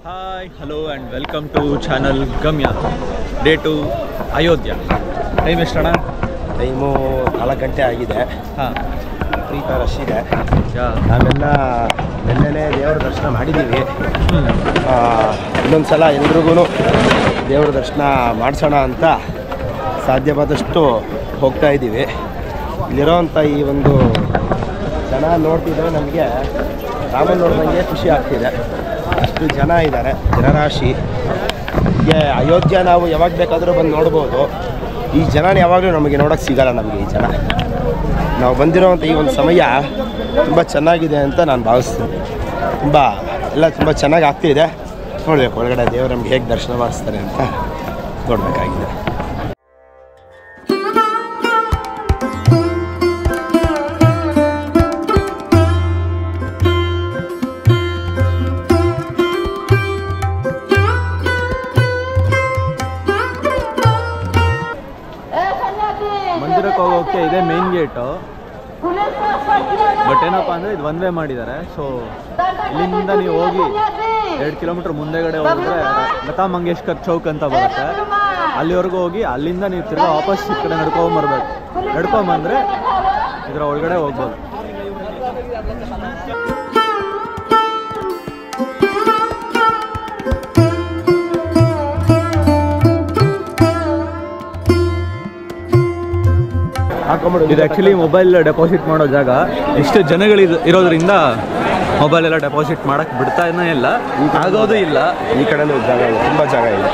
Hi, hello and welcome to channel Gamya. Day 2 Ayodhya. Time ಎಷ್ಟಣ್ಣ? Time 4 ಗಂಟೆ ಆಗಿದೆ. ಹಾಂ, ಪ್ರೀತ rush ಇದೆ. ನಾವೆಲ್ಲ ನೆನ್ನೆನೇ ದೇವರ ದರ್ಶನ ಮಾಡಿದ್ದೀವಿ. ಇನ್ನೊಂದು ಸಲ ಎಲ್ರಿಗೂ ದೇವರ ದರ್ಶನ ಮಾಡಿಸೋಣ ಅಂತ ಸಾಧ್ಯವಾದಷ್ಟು ಹೋಗ್ತಾ ಇದ್ದೀವಿ. ಇಲ್ಲಿರೋವಂಥ ಈ ಒಂದು ಜನ ನೋಡ್ತಿದ್ರೆ ನಮಗೆ ರಾಮನ್ ನೋಡಿದಂಗೆ ಖುಷಿ ಆಗ್ತಿದೆ. ಅಷ್ಟು ಜನ ಇದ್ದಾರೆ, ಜನರಾಶಿ. ಹೀಗೆ ಅಯೋಧ್ಯ ನಾವು ಯಾವಾಗ ಬೇಕಾದರೂ ಬಂದು ನೋಡ್ಬೋದು. ಈ ಜನ ಯಾವಾಗಲೂ ನಮಗೆ ನೋಡೋಕ್ಕೆ ಸಿಗಲ್ಲ. ನಮಗೆ ಈ ಜನ ನಾವು ಬಂದಿರೋವಂಥ ಈ ಒಂದು ಸಮಯ ತುಂಬ ಚೆನ್ನಾಗಿದೆ ಅಂತ ನಾನು ಭಾವಿಸ್ತೀನಿ. ಎಲ್ಲ ತುಂಬ ಚೆನ್ನಾಗಿ ಆಗ್ತಿದೆ. ನೋಡಬೇಕು ಒಳಗಡೆ ದೇವರು ನಮ್ಗೆ ಹೇಗೆ ದರ್ಶನ ಮಾಡಿಸ್ತಾರೆ ಅಂತ ನೋಡಬೇಕಾಗಿದೆ. ಮಂದಿರಕ್ಕೆ ಹೋಗೋಕ್ಕೆ ಇದೇ ಮೇನ್ ಗೇಟು. ಬಟ್ ಏನಪ್ಪ ಅಂದರೆ ಇದು ಒನ್ ವೇ ಮಾಡಿದ್ದಾರೆ. ಸೊ ಇಲ್ಲಿಂದ ನೀವು ಹೋಗಿ 2 ಕಿಲೋಮೀಟ್ರ್ ಮುಂದೆಗಡೆ ಹೋಗಿದ್ರೆ ಲತಾ ಮಂಗೇಶ್ಕರ್ ಚೌಕ್ ಅಂತ ಬರುತ್ತೆ. ಅಲ್ಲಿವರೆಗೂ ಹೋಗಿ ಅಲ್ಲಿಂದ ನೀವು ತಿರ್ಗಾ ವಾಪಸ್ ಈ ಕಡೆ ನಡ್ಕೊಂಬರ್ಬೇಕು. ನಡ್ಕೊಂಬಂದರೆ ಇದರ ಒಳಗಡೆ ಹೋಗ್ಬೋದು. ಇದು ಆ್ಯಕ್ಚುಲಿ ಮೊಬೈಲ್ ಡೆಪಾಸಿಟ್ ಮಾಡೋ ಜಾಗ. ಇಷ್ಟು ಇರೋದ್ರಿಂದ ಮೊಬೈಲ್ ಎಲ್ಲ ಡೆಪಾಸಿಟ್ ಮಾಡೋಕ್ಕೆ ಬಿಡ್ತಾನೇ ಇಲ್ಲ, ಆಗೋದು ಇಲ್ಲ. ಈ ಕಡೆ ಜಾಗ ಇದೆ, ತುಂಬ ಜಾಗ ಇದೆ.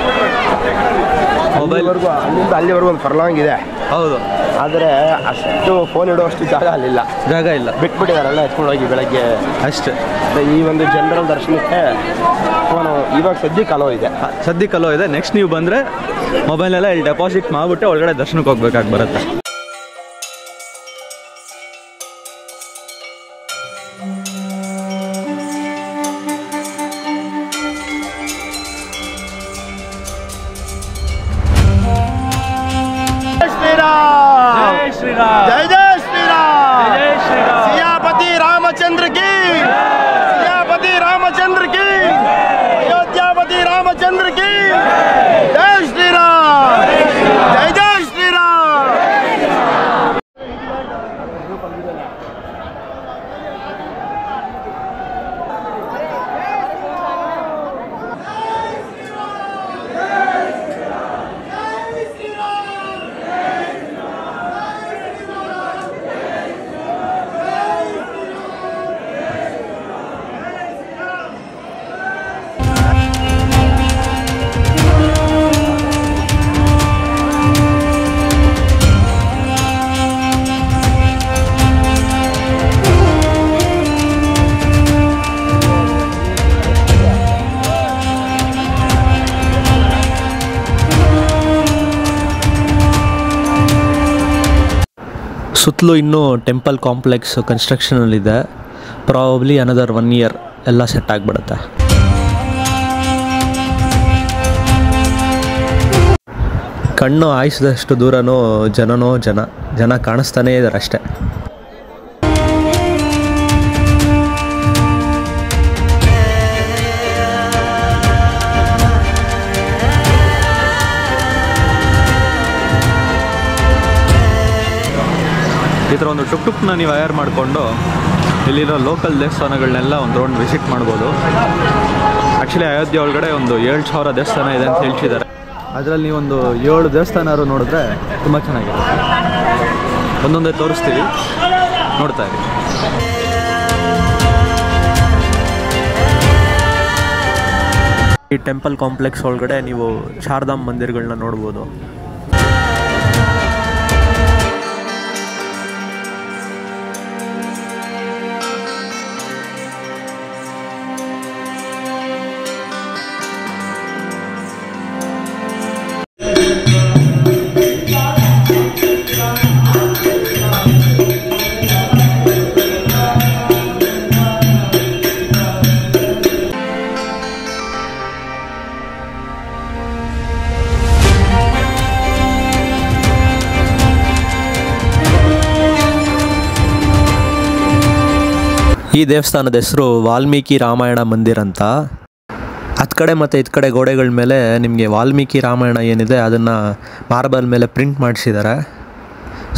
ಮೊಬೈಲ್ವರೆಗೂ ಅಲ್ಲಿವರೆಗೂ ಒಂದು ಫರ್ಲಾಂಗ್ ಇದೆ. ಹೌದು, ಆದರೆ ಅಷ್ಟು ಫೋನ್ ಇಡುವಷ್ಟು ಜಾಗ ಇಲ್ಲ. ಬಿಟ್ಬಿಟ್ಟಿದಾರಲ್ಲ ಎತ್ಕೊಂಡು ಹೋಗಿ ಬೆಳಗ್ಗೆ ಅಷ್ಟೇ. ಈ ಒಂದು ಜನರಲ್ ದರ್ಶನಕ್ಕೆ ಫೋನು ಇವಾಗ ಸದ್ಯಕ್ಕೆ ಅಲೋ ಇದೆ. ನೆಕ್ಸ್ಟ್ ನೀವು ಬಂದರೆ ಮೊಬೈಲೆಲ್ಲ ಇಲ್ಲಿ ಡೆಪಾಸಿಟ್ ಮಾಡಿಬಿಟ್ಟು ಒಳಗಡೆ ದರ್ಶನಕ್ಕೆ ಹೋಗ್ಬೇಕಾಗಿ ಬರುತ್ತೆ. जय जय श्री राम, सियापति रामचंद्र की, सियापति रामचंद्र की, अयोध्यापति रामचंद्र की, जय श्री राम, जय जय श्री राम. ಸುತ್ತಲೂ ಇನ್ನೂ ಟೆಂಪಲ್ ಕಾಂಪ್ಲೆಕ್ಸ್ ಕನ್ಸ್ಟ್ರಕ್ಷನಲ್ಲಿದೆ. ಪ್ರಾಬಬ್ಲಿ ಅನದರ್ 1 ಇಯರ್ ಎಲ್ಲ ಸೆಟ್ ಆಗಿಬಿಡುತ್ತೆ. ಕಣ್ಣು ಹಾಯಿಸಿದಷ್ಟು ದೂರನೂ ಜನ ಕಾಣಿಸ್ತಾನೇ ಇದ್ದಾರೆ ಅಷ್ಟೇ. ಈ ಥರ ಒಂದು ಟುಕ್ನ ನೀವು ಹೈರ್ ಮಾಡಿಕೊಂಡು ಇಲ್ಲಿರೋ ಲೋಕಲ್ ದೇವಸ್ಥಾನಗಳನ್ನೆಲ್ಲ ಒಂದು ರೌಂಡ್ ವಿಸಿಟ್ ಮಾಡ್ಬೋದು. ಆ್ಯಕ್ಚುಲಿ ಅಯೋಧ್ಯೆ ಒಳಗಡೆ ಒಂದು 7,000 ದೇವಸ್ಥಾನ ಇದೆ ಅಂತ ಹೇಳ್ತಿದ್ದಾರೆ. ಅದರಲ್ಲಿ ನೀವೊಂದು 7 ದೇವಸ್ಥಾನರು ನೋಡಿದ್ರೆ ತುಂಬ ಚೆನ್ನಾಗಿರುತ್ತೆ. ಒಂದೊಂದೇ ತೋರಿಸ್ತೀವಿ, ನೋಡ್ತಾ ಇರಿ. ಈ ಟೆಂಪಲ್ ಕಾಂಪ್ಲೆಕ್ಸ್ ಒಳಗಡೆ ನೀವು ಚಾರ್ಧಾಮ್ ಮಂದಿರಗಳನ್ನ ನೋಡ್ಬೋದು. ಈ ದೇವಸ್ಥಾನದ ಹೆಸರು ವಾಲ್ಮೀಕಿ ರಾಮಾಯಣ ಮಂದಿರ ಅಂತ. ಹತ್ತು ಕಡೆ ಮತ್ತು ಇದು ಕಡೆ ಗೋಡೆಗಳ ಮೇಲೆ ನಿಮಗೆ ವಾಲ್ಮೀಕಿ ರಾಮಾಯಣ ಏನಿದೆ ಅದನ್ನು ಮಾರ್ಬಲ್ ಮೇಲೆ ಪ್ರಿಂಟ್ ಮಾಡಿಸಿದ್ದಾರೆ.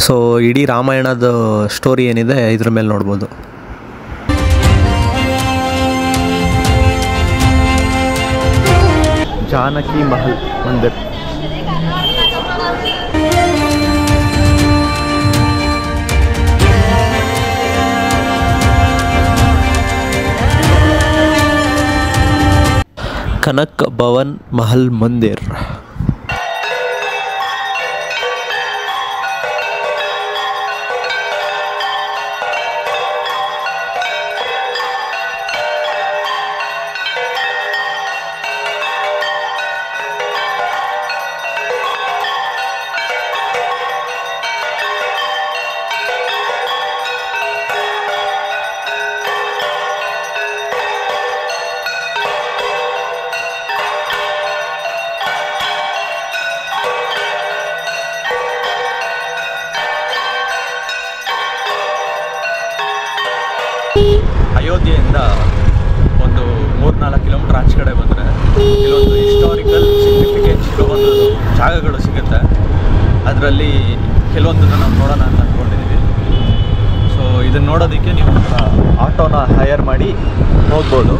ಸೊ ಇಡೀ ರಾಮಾಯಣದ ಸ್ಟೋರಿ ಏನಿದೆ ಇದ್ರ ಮೇಲೆ ನೋಡ್ಬೋದು. ಜಾನಕಿ ಮಹಲ್ ಮಂದಿರ್. ಕನಕ್ ಭವನ್ ಮಹಲ್ ಮಂದಿರ್. ಅಯೋಧ್ಯೆಯಿಂದ ಒಂದು 3-4 ಕಿಲೋಮೀಟರ್ ಆಚೆ ಕಡೆ ಬಂದರೆ ಇಲ್ಲೊಂದು ಹಿಸ್ಟಾರಿಕಲ್ ಸಿಗ್ನಿಫಿಕೆನ್ಸ್ ಒಂದು ಜಾಗಗಳು ಸಿಗುತ್ತೆ. ಅದರಲ್ಲಿ ಕೆಲವೊಂದನ್ನು ನಾವು ನೋಡೋಣ ಅಂತ ಅಂದ್ಕೊಂಡಿದ್ದೀವಿ. ಸೊ ಇದನ್ನು ನೋಡೋದಕ್ಕೆ ನೀವು ಆಟೋನ ಹೈಯರ್ ಮಾಡಿ ಹೋಗ್ಬೋದು.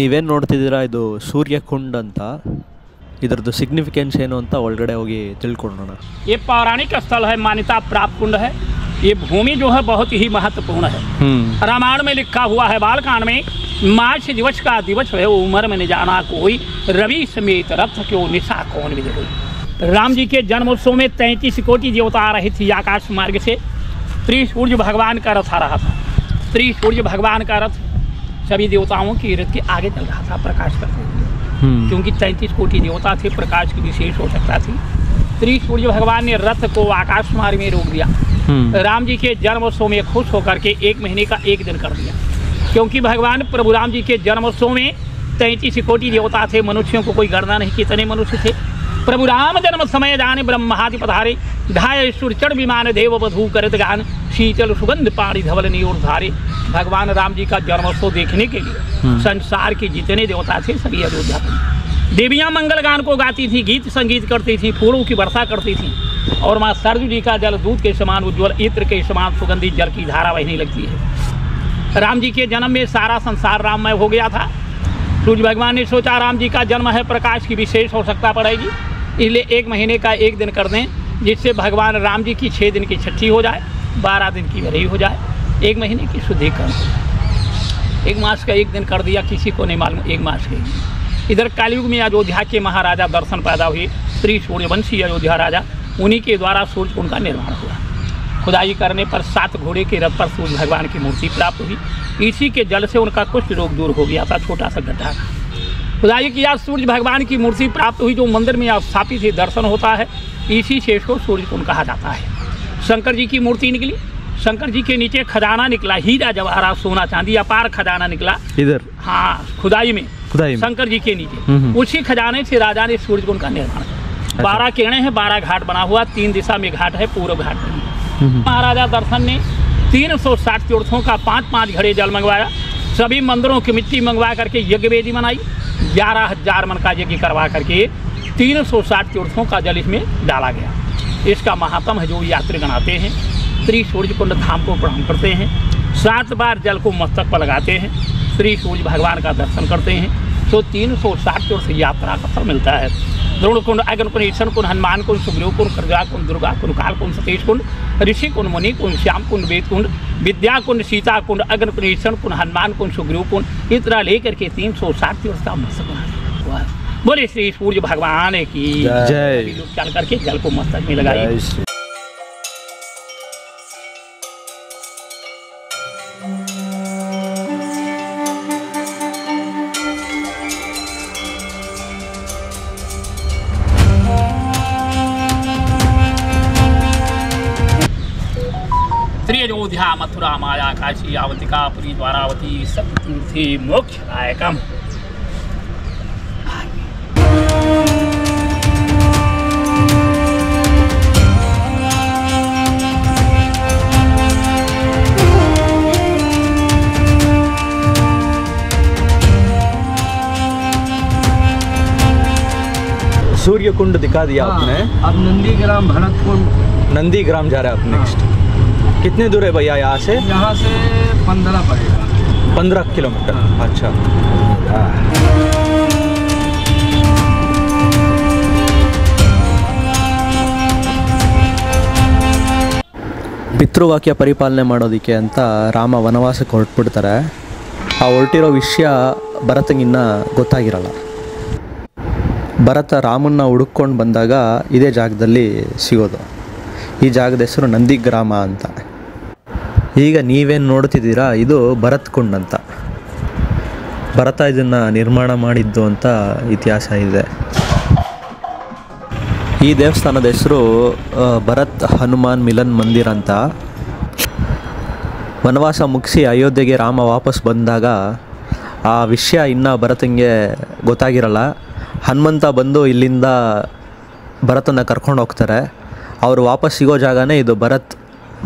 ನೀವೇನು ನೋಡ್ತಿದ್ದೀರಾ ಇದು ಸೂರ್ಯಕುಂಡ್ ಅಂತ. ಇದರದ್ದು ಸಿಗ್ನಿಫಿಕೆನ್ಸ್ ಏನು ಅಂತ ಒಳಗಡೆ ಹೋಗಿ ತಿಳ್ಕೊಳ್ಳೋಣ. ये पौराणिक स्थल है, मान्यता प्राप्त कुंड है। ये भूमि जो है बहुत ही महत्वपूर्ण है। रामायण में लिखा हुआ है, बालकांड में, मार्च दिवस का दिवस है उम्र में न जाना कोई, रवि समेत रथ क्यों निशा कौन विदे कोई। राम जी के जन्मोत्सव में 33 कोटि देवता आ रहे थे आकाश मार्ग से। त्रिसूर्य भगवान का रथ आ रहा था। त्रिसूर्य भगवान का रथ सभी देवताओं की रथ के आगे चल रहा था प्रकाश करते हुए, क्योंकि 33 कोटि देवता थे, प्रकाश की विशेष हो सकता थी। त्रिसूर्य भगवान ने रथ को आकाश मार्ग में रोक दिया। राम जी के जन्मोत्सव में खुश होकर के 1 महीने का 1 दिन कर दिया, क्योंकि भगवान प्रभु राम जी के जन्मोत्सव में 33 कोटि देवता थे, मनुष्यों को कोई गणना नहीं, कितने मनुष्य थे। प्रभु राम जन्म समय जाने ब्रह्मादि पधारे, ढाय सुर चढ़ विमान देव बधू करत गान, शीतल सुगंध पाणी धवल नियोर धारे। भगवान राम जी का जन्मोत्सव देखने के लिए संसार के जितने देवता थे सभी अयोध्या में। देवियाँ मंगल गान को गाती थी, गीत संगीत करती थी, फूलों की वर्षा करती थी, और माँ सरजू जी का जल दूध के समान उज्ज्वल, इत्र के समान सुगंधित जल की धारा बहने लगती है। राम जी के जन्म में सारा संसार राममय हो गया था। सूर्य भगवान ने सोचा राम जी का जन्म है, प्रकाश की विशेष आवश्यकता पड़ेगी, इसलिए 1 महीने का 1 दिन कर दें, जिससे भगवान राम जी की 6 दिन की छठी हो जाए, 12 दिन की भरी हो जाए, 1 महीने की शुद्धि कर। 1 मास का 1 दिन कर दिया, किसी को नहीं मालूम 1 मास के। इधर कलयुग में अयोध्या के महाराजा दर्शन पैदा हुए, त्रिसूर्यवंशी अयोध्या राजा, उन्हीं के द्वारा सूर्य कुंड का निर्माण हुआ। खुदाई करने पर 7 घोड़े के रथ पर सूर्य भगवान की मूर्ति प्राप्त हुई। इसी के जल से उनका कुष्ठ रोग दूर हो गया था, छोटा सा गड्ढा। खुदाई किया, सूर्य भगवान की मूर्ति प्राप्त हुई, जो मंदिर में स्थापित है, दर्शन होता है, इसी से इसको सूर्य कुंड कहा जाता है। शंकर जी की मूर्ति निकली, शंकर जी के नीचे खजाना निकला, हीरा जवाहरात सोना चांदी अपार खजाना निकला इधर हाँ खुदाई में शंकर जी के नीचे। उसी खजाने से राजा ने सूर्य कुंड का निर्माण किया। 12 किरणें हैं, 12 घाट बना हुआ, 3 दिशा में घाट है, पूर्व घाट नहीं। महाराजा दर्शन ने 360 तीर्थों का 5-5 घड़े जल मंगवाया, सभी मंदिरों की मिट्टी मंगवा करके यज्ञ वेदी बनाई, 11,000 मन का यज्ञ करवा करके 360 तीर्थों का जल इसमें डाला गया। इसका महात्म है, जो यात्रीगण आते हैं त्रिसूर्य कुंड धाम को प्रणाम करते हैं, 7 बार जल को मस्तक पर लगाते हैं, श्री सूर्य भगवान का दर्शन करते हैं, तो 360 तीर्थ यात्रा का फल मिलता है। द्रोण कुंड, अगन कुंड, ईशन कुंड, हनुमान कुंड, सुग्रीव कुंड, खरगा कुंड, दुर्गा कुंड, काल कुंड, सतीश कुंड, ऋषि कुंड, मुनि कुंड, श्याम कुंड, वेद कुंड, विद्या कुंड, सीता कुंड, अगन कुंड, ईशन कुंड, हनुमान कुंड, सुग्रीव कुंड, इतना लेकर के 360 तीर्थ का मस्तक बना हुआ है। बोले श्री सूर्य भगवान की जय। चल करके जल को मस्तक में लगाइए। अयोध्या मथुरा माया काशी आवतिका पुरी द्वारावती सप्ततीर्थी मोक्षदायकम। सूर्य कुंड दिखा दिया आपने। अब नंदीग्राम भरतकुंड, नंदीग्राम जा रहे हैं आप नेक्स्ट। कितने दूर है भैया यहाँ से? यहाँ से 15 पड़ेगा। 15 किलोमीटर। अच्छा। ಪಿತೃವಾಕ್ಯ ಪರಿಪಾಲನೆ ಮಾಡೋದಕ್ಕೆ ಅಂತ ರಾಮ ವನವಾಸಕ್ಕೆ ಹೊರಟ್ಬಿಡ್ತಾರೆ. ಆ ಹೊರಟಿರೋ ವಿಷಯ ಭರತನಿನ್ನ ಗೊತ್ತಾಗಿರಲ್ಲ. ಭರತ ರಾಮನ್ನ ಹುಡುಕೊಂಡು ಬಂದಾಗ ಇದೇ ಜಾಗದಲ್ಲಿ ಸಿಗೋದು. ಈ ಜಾಗದ ಹೆಸರು ನಂದಿಗ್ರಾಮ ಅಂತ. ಈಗ ನೀವೇನು ನೋಡ್ತಿದ್ದೀರಾ ಇದು ಭರತ್ಕುಂಡ್ ಅಂತ. ಭರತ ಇದನ್ನು ನಿರ್ಮಾಣ ಮಾಡಿದ್ದು ಅಂತ ಇತಿಹಾಸ ಇದೆ. ಈ ದೇವಸ್ಥಾನದ ಹೆಸರು ಭರತ್ ಹನುಮಾನ್ ಮಿಲನ್ ಮಂದಿರ ಅಂತ. ವನವಾಸ ಮುಗಿಸಿ ಅಯೋಧ್ಯೆಗೆ ರಾಮ ವಾಪಸ್ ಬಂದಾಗ ಆ ವಿಷಯ ಇನ್ನೂ ಭರತನಿಗೆ ಗೊತ್ತಾಗಿರಲ್ಲ. ಹನುಮಂತ ಬಂದು ಇಲ್ಲಿಂದ ಭರತನ ಕರ್ಕೊಂಡು ಹೋಗ್ತಾರೆ. ಅವರು ವಾಪಸ್ ಸಿಗೋ ಜಾಗನೇ ಇದು ಭರತ್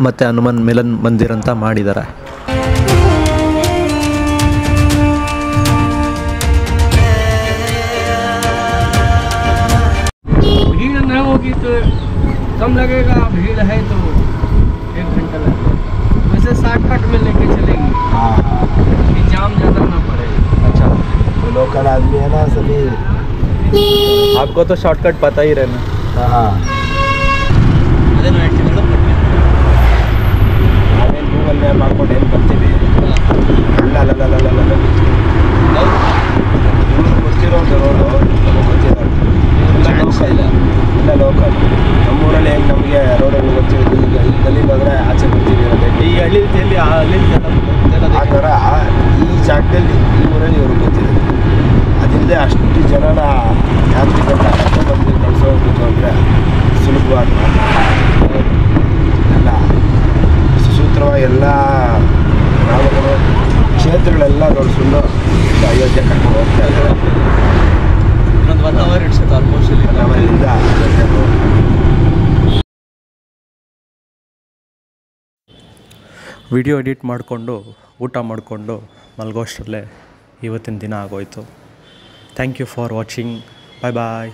ಮತ್ತು ಹನುಮಾನ್ ಮಿಲನ್ ಮಂದಿರ ಅಂತ ಮಾಡಿದ್ದಾರೆ. भीड़ न होगी तो कम लगेगा, भीड़ है तो 1 घंटा लगेगा। वैसे शॉर्टकट में लेके चलेंगे कि जाम ज़्यादा ना पड़े। अच्छा, तो लोकल आदमी है ना सभी। आपको तो शॉर्टकट पता ही रहना। हाँ, ನಾವೇನು ಗೂಗಲ್ ಮ್ಯಾಪ್ ಮಾಡ್ಕೊಂಡು ಏನು ಬರ್ತೀವಿ. ಅಲ್ಲ ಗೊತ್ತಿರೋದು ರೋಡು ನಮಗೆ ಗೊತ್ತಿರೋದು ಇಲ್ಲ ಲೋಕಲ್. ನಮ್ಮೂರಲ್ಲಿ ಹೆಂಗೆ ನಮಗೆ ರೋಡಲ್ಲಿ ಗೊತ್ತಿರೋದು. ಈಗ ಗಲ್ಲಿಗೆ ಹೋದರೆ ಆಚೆ ಬರ್ತೀವಿ ಈ ಹಳ್ಳಿಯಲ್ಲಿ ಆ ಥರ ಈ ಜಾಗದಲ್ಲಿ ಈ ಊರಲ್ಲಿ ಇವ್ರಿಗೆ ಗೊತ್ತಿರೋದು. ಅದಿಲ್ಲದೆ ಅಷ್ಟು ಜನನ ಯಾತ್ರಿಗಳನ್ನ ಕರ್ಕೊಂಡ್ಬಂದು ಕಳಿಸೋಗ್ಬಿಟ್ಟು ಅಂದರೆ ಸುಲಭವಾಗಿ ಎಲ್ಲ ಸುಸೂತ್ರವಾಗಿ ಎಲ್ಲ ಗ್ರಾಮಗಳು ಕ್ಷೇತ್ರಗಳೆಲ್ಲ ನೋಡಿಸ್ಕೊಂಡು ಅಯೋಧ್ಯೆ ಕರ್ಕೊಂಡು ಹೋಗ್ತಾ ಇದ್ದಾರೆ. ಇನ್ನೊಂದು 1 ಅವರ್ ಇಡ್ಸುತ್ತೆ ಆಲ್ಮೋಸ್ಟ್ ಇಲ್ಲಿ. 1 ಅವರಿಂದ ವಿಡಿಯೋ ಎಡಿಟ್ ಮಾಡಿಕೊಂಡು ಊಟ ಮಾಡಿಕೊಂಡು ಮಲಗೋಷ್ಟರಲ್ಲೇ ಇವತ್ತಿನ ದಿನ ಆಗೋಯಿತು. Thank you for watching. Bye bye.